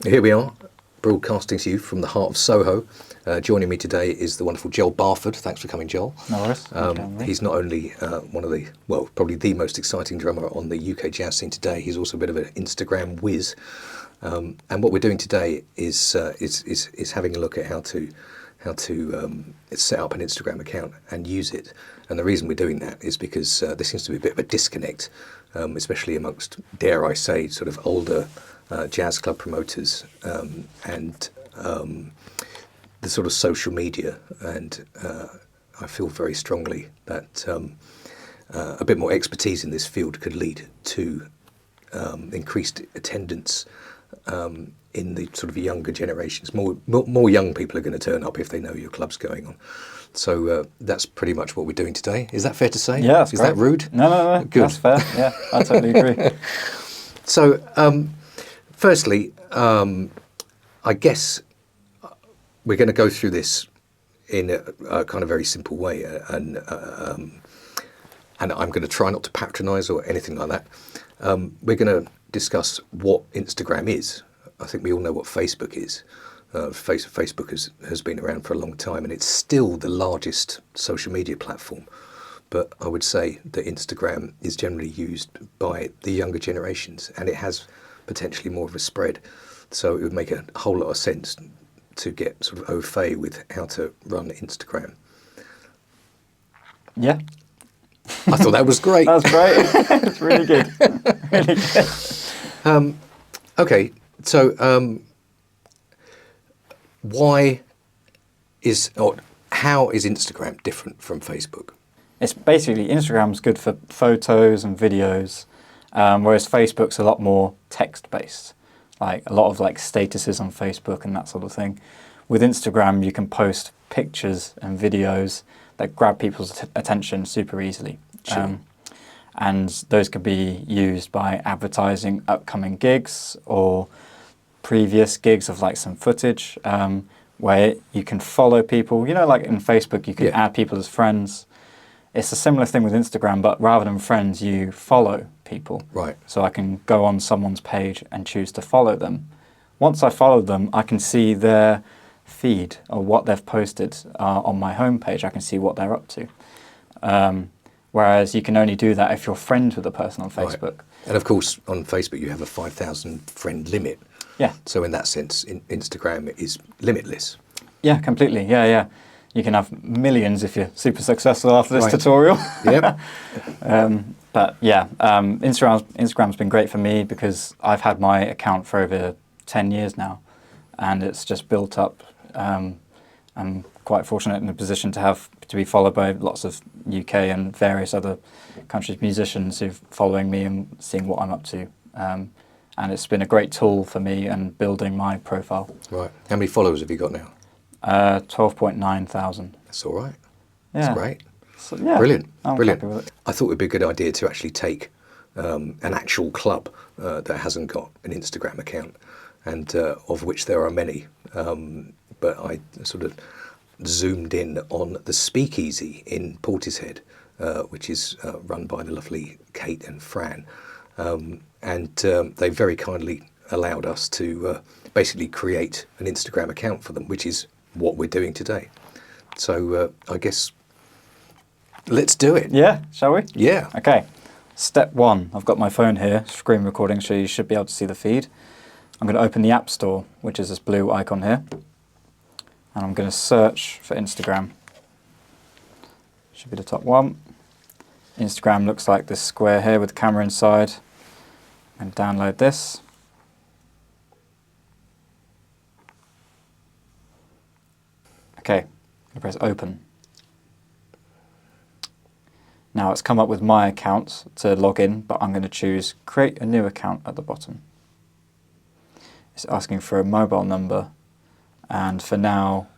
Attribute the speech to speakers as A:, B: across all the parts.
A: Here we are, broadcasting to you from the heart of Soho. Joining me today is the wonderful Joel Barford. Thanks for coming, Joel.
B: No worries.
A: He's not only one of the, well, probably the most exciting drummer on the UK jazz scene today, he's also a bit of an Instagram whiz. And what we're doing today is having a look at how to set up an Instagram account and use it. And the reason we're doing that is because there seems to be a bit of a disconnect, especially amongst, dare I say, sort of older jazz club promoters and the sort of social media. And I feel very strongly that a bit more expertise in this field could lead to increased attendance in the sort of younger generations. More young people are going to turn up if they know your club's going on. So that's pretty much what we're doing today. Is that fair to say?
B: Yeah, that's
A: Is
B: great.
A: that rude?
B: No.
A: Good.
B: That's fair. Yeah, I totally agree.
A: So, firstly, I guess we're going to go through this in a kind of very simple way, and I'm going to try not to patronise or anything like that. We're going to discuss what Instagram is. I think we all know what Facebook is. Facebook has been around for a long time, and it's still the largest social media platform. But I would say that Instagram is generally used by the younger generations, and it has potentially more of a spread. So it would make a whole lot of sense to get sort of au fait with how to run Instagram.
B: Yeah.
A: I thought that was great.
B: That was great. It's really good. Really good.
A: Okay, so how is Instagram different from Facebook?
B: It's basically, Instagram's good for photos and videos, whereas Facebook's a lot more text-based. Like a lot of like statuses on Facebook and that sort of thing. With Instagram, you can post pictures and videos that grab people's attention super easily.
A: Sure.
B: And those could be used by advertising upcoming gigs or previous gigs of like some footage, where you can follow people. You know, like in Facebook, you can add people as friends. It's a similar thing with Instagram, but rather than friends, you follow people.
A: Right.
B: So I can go on someone's page and choose to follow them. Once I follow them, I can see their feed or what they've posted on my homepage. I can see what they're up to. Whereas you can only do that if you're friends with the person on Facebook.
A: Right. And of course, on Facebook, you have a 5,000 friend limit.
B: Yeah.
A: So in that sense, Instagram is limitless.
B: Yeah, completely. Yeah. You can have millions if you're super successful after this
A: Right.
B: tutorial.
A: Yep.
B: But yeah, Instagram's been great for me because I've had my account for over 10 years now, and it's just built up. I'm quite fortunate in the position to be followed by lots of UK and various other countries' musicians who're following me and seeing what I'm up to. And it's been a great tool for me and building my profile.
A: Right. How many followers have you got now?
B: 12.9 thousand.
A: That's all right.
B: Yeah.
A: That's great.
B: So, yeah.
A: Brilliant.
B: I'm
A: Brilliant.
B: happy with it.
A: I thought it would be a good idea to actually take an actual club that hasn't got an Instagram account, and of which there are many. But I sort of zoomed in on the Speakeasy in Portishead, which is run by the lovely Kate and Fran. And they very kindly allowed us to basically create an Instagram account for them, which is what we're doing today. So I guess let's do it.
B: Yeah, shall we?
A: Yeah.
B: Okay. Step one, I've got my phone here, screen recording, so you should be able to see the feed. I'm going to open the App Store, which is this blue icon here. And I'm going to search for Instagram. Should be the top one. Instagram looks like this square here with the camera inside. I'm going to download this. Okay, I press open. Now it's come up with my account to log in, but I'm going to choose create a new account at the bottom. It's asking for a mobile number, and for now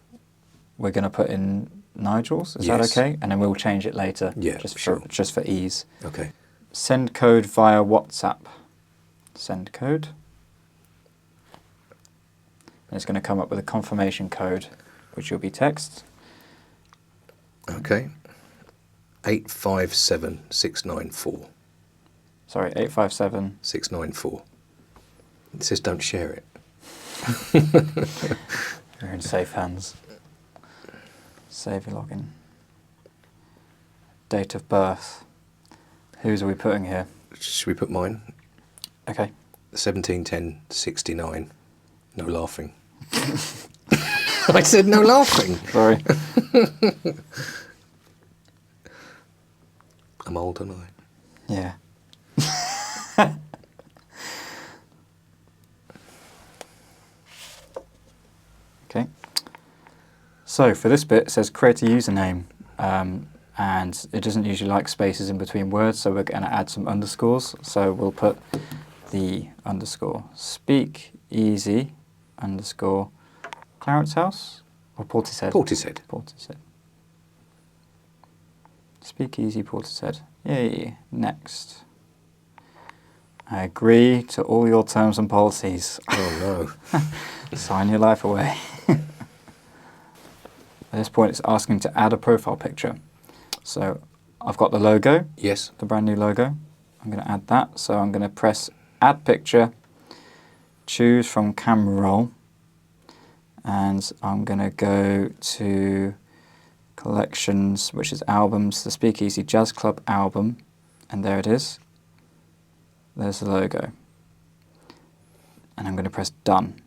B: we're going to put in Nigel's. Is that okay? And then we'll change it later.
A: Yeah,
B: just
A: sure.
B: just for ease.
A: Okay.
B: Send code via WhatsApp. Send code. And it's going to come up with a confirmation code, which will be text.
A: Okay. 857694.
B: Sorry, 857.
A: 694. It says don't share it.
B: You're in safe hands. Save your login. Date of birth. Whose are we putting here?
A: Should we put mine?
B: Okay.
A: 171069. No laughing. I said no laughing.
B: Sorry.
A: I'm old, aren't I?
B: Yeah. Okay. So for this bit, it says create a username, and it doesn't usually like spaces in between words, so we're going to add some underscores. So we'll put the underscore speak easy underscore Clarence House or Portishead.
A: Portishead.
B: Portishead. Speak easy Portishead. Yay. Next. I agree to all your terms and policies.
A: Oh no.
B: Sign your life away. At this point, it's asking to add a profile picture. So I've got the logo,
A: Yes.
B: the brand new logo. I'm going to add that. So I'm going to press add picture, choose from camera roll, and I'm going to go to collections, which is albums, the Speakeasy Jazz Club album, and there it is. There's the logo. And I'm going to press done.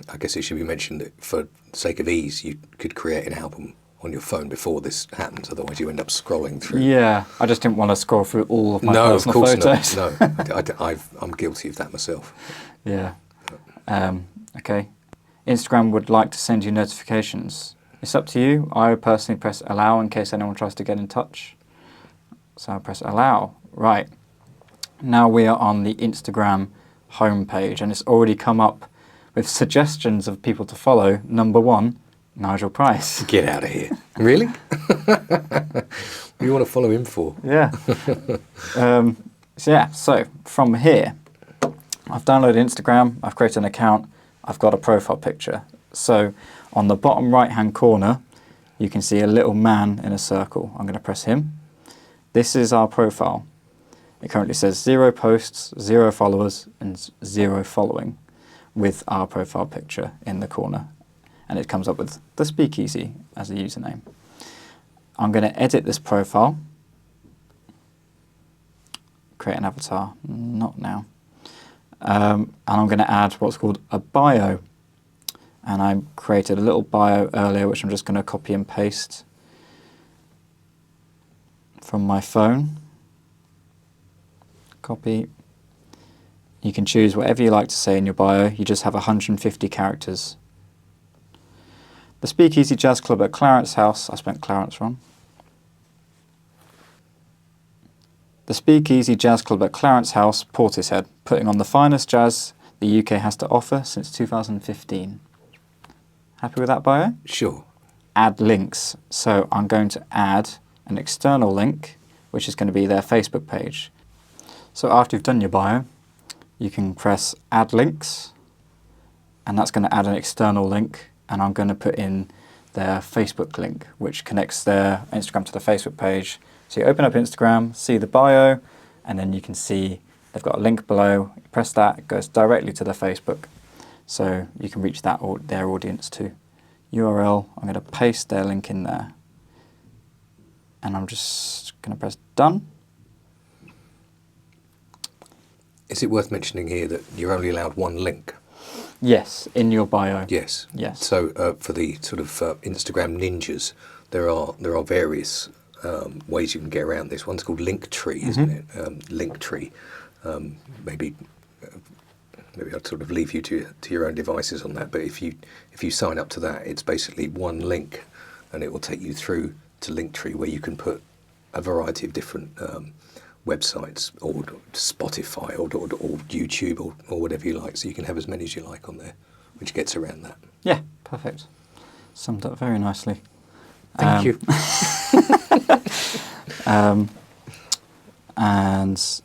A: I guess it should be mentioned that for the sake of ease, you could create an album on your phone before this happens. Otherwise, you end up scrolling through.
B: Yeah, I just didn't want to scroll through all of my
A: No, of
B: personal
A: course
B: photos.
A: not. No, I'm guilty of that myself.
B: Yeah. Okay. Instagram would like to send you notifications. It's up to you. I would personally press allow in case anyone tries to get in touch. So I'll press allow. Right. Now we are on the Instagram homepage, and it's already come up with suggestions of people to follow. Number 1, Nigel Price.
A: Get out of here. Really? What do you want to follow him for?
B: Yeah. So from here, I've downloaded Instagram, I've created an account, I've got a profile picture. So on the bottom right-hand corner, you can see a little man in a circle. I'm going to press him. This is our profile. It currently says 0 posts, 0 followers, and 0 following with our profile picture in the corner. And it comes up with the Speakeasy as a username. I'm going to edit this profile. Create an avatar. Not now. And I'm going to add what's called a bio. And I created a little bio earlier, which I'm just going to copy and paste from my phone. Copy. You can choose whatever you like to say in your bio. You just have 150 characters. The Speakeasy Jazz Club at Clarence House. I spent Clarence wrong. The Speakeasy Jazz Club at Clarence House, Portishead, putting on the finest jazz the UK has to offer since 2015. Happy with that bio?
A: Sure.
B: Add links. So I'm going to add an external link, which is going to be their Facebook page. So after you've done your bio, you can press add links, and that's going to add an external link, and I'm going to put in their Facebook link, which connects their Instagram to the Facebook page. So you open up Instagram, see the bio, and then you can see they've got a link below. You press that, it goes directly to their Facebook. So you can reach that their audience too. URL, I'm going to paste their link in there. And I'm just going to press done.
A: Is it worth mentioning here that you're only allowed one link?
B: Yes, in your bio.
A: Yes.
B: Yes.
A: So for the sort of Instagram ninjas, there are various ways you can get around this. One's called Linktree, isn't it? Linktree. Maybe I'd sort of leave you to your own devices on that. But if you sign up to that, it's basically one link, and it will take you through to Linktree, where you can put a variety of different websites or Spotify or YouTube or whatever you like. So you can have as many as you like on there, which gets around that.
B: Yeah, perfect. Summed up very nicely.
A: Thank you.
B: And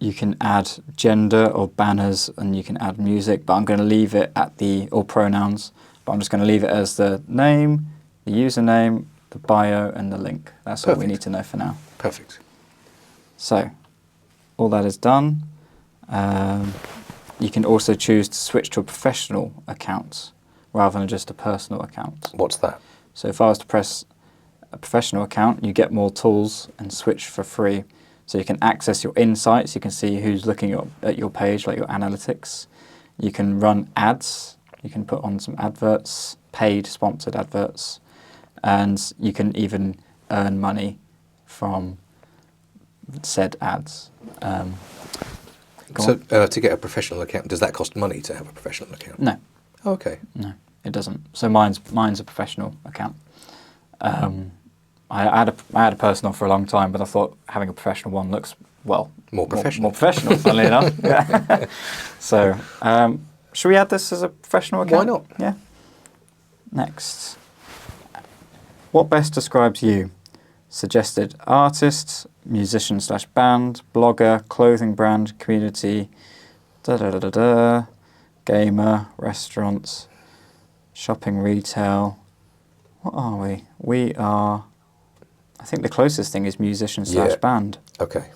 B: you can add gender or banners, and you can add music, but I'm going to leave it at or pronouns, but I'm just going to leave it as the name, the username, the bio, and the link. That's all we need to know for now.
A: Perfect.
B: So, all that is done. you can also choose to switch to a professional account rather than just a personal account.
A: What's that?
B: So if I was to press a professional account, you get more tools and switch for free. So you can access your insights, you can see who's looking at your page, like your analytics. You can run ads, you can put on some adverts, paid sponsored adverts, and you can even earn money from said ads.
A: So to get a professional account, does that cost money to have a professional account?
B: No.
A: Oh, okay.
B: No, it doesn't. So mine's a professional account. I had a personal for a long time, but I thought having a professional one looks, well,
A: More professional.
B: More professional, funnily enough. Yeah. So, should we add this as a professional account?
A: Why not?
B: Yeah. Next. What best describes you? Suggested artist, musician / band, blogger, clothing brand, community, gamer, restaurants, shopping, retail. What are we? We are, I think the closest thing is musician / band.
A: Okay.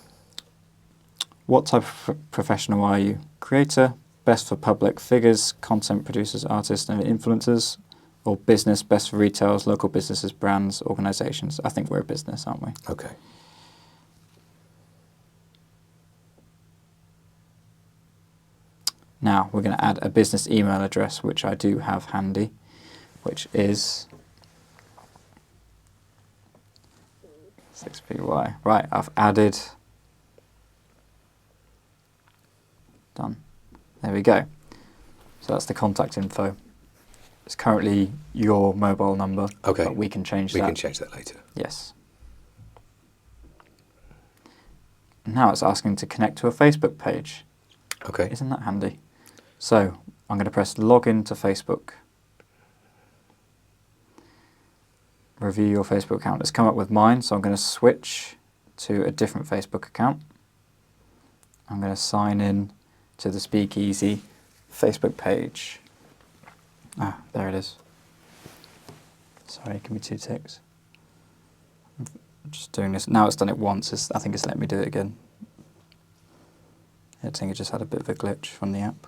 B: What type of professional are you? Creator, best for public figures, content producers, artists and influencers, or business, best for retailers, local businesses, brands, organisations? I think we're a business, aren't we?
A: Okay.
B: Now we're going to add a business email address, which I do have handy, which is 6PY. Right, I've added. Done. There we go. So that's the contact info. It's currently your mobile number.
A: Okay.
B: But we can change that.
A: We can change that later.
B: Yes. Now it's asking to connect to a Facebook page.
A: Okay.
B: Isn't that handy? So I'm going to press login to Facebook. Review your Facebook account. It's come up with mine, so I'm going to switch to a different Facebook account. I'm going to sign in to the Speakeasy Facebook page. Ah, there it is. Sorry, give me 2 ticks. I'm just doing this. Now it's done it once. I think it's let me do it again. I think it just had a bit of a glitch from the app.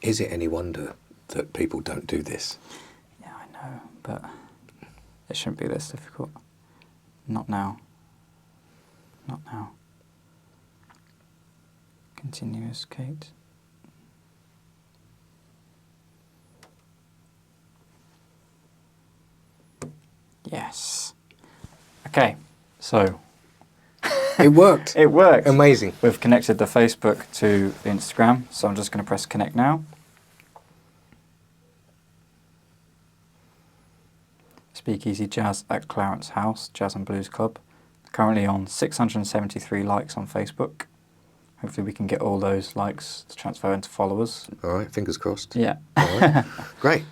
A: Is it any wonder that people don't do this?
B: Yeah, I know, but it shouldn't be this difficult. Not now. Not now. Continuous, Kate. Yes. Okay, so.
A: It worked.
B: It worked.
A: Amazing.
B: We've connected the Facebook to the Instagram, so I'm just going to press connect now. Speakeasy Jazz at Clarence House, Jazz and Blues Club. Currently on 673 likes on Facebook. Hopefully we can get all those likes to transfer into followers.
A: All right, fingers crossed.
B: Yeah.
A: All right. Great.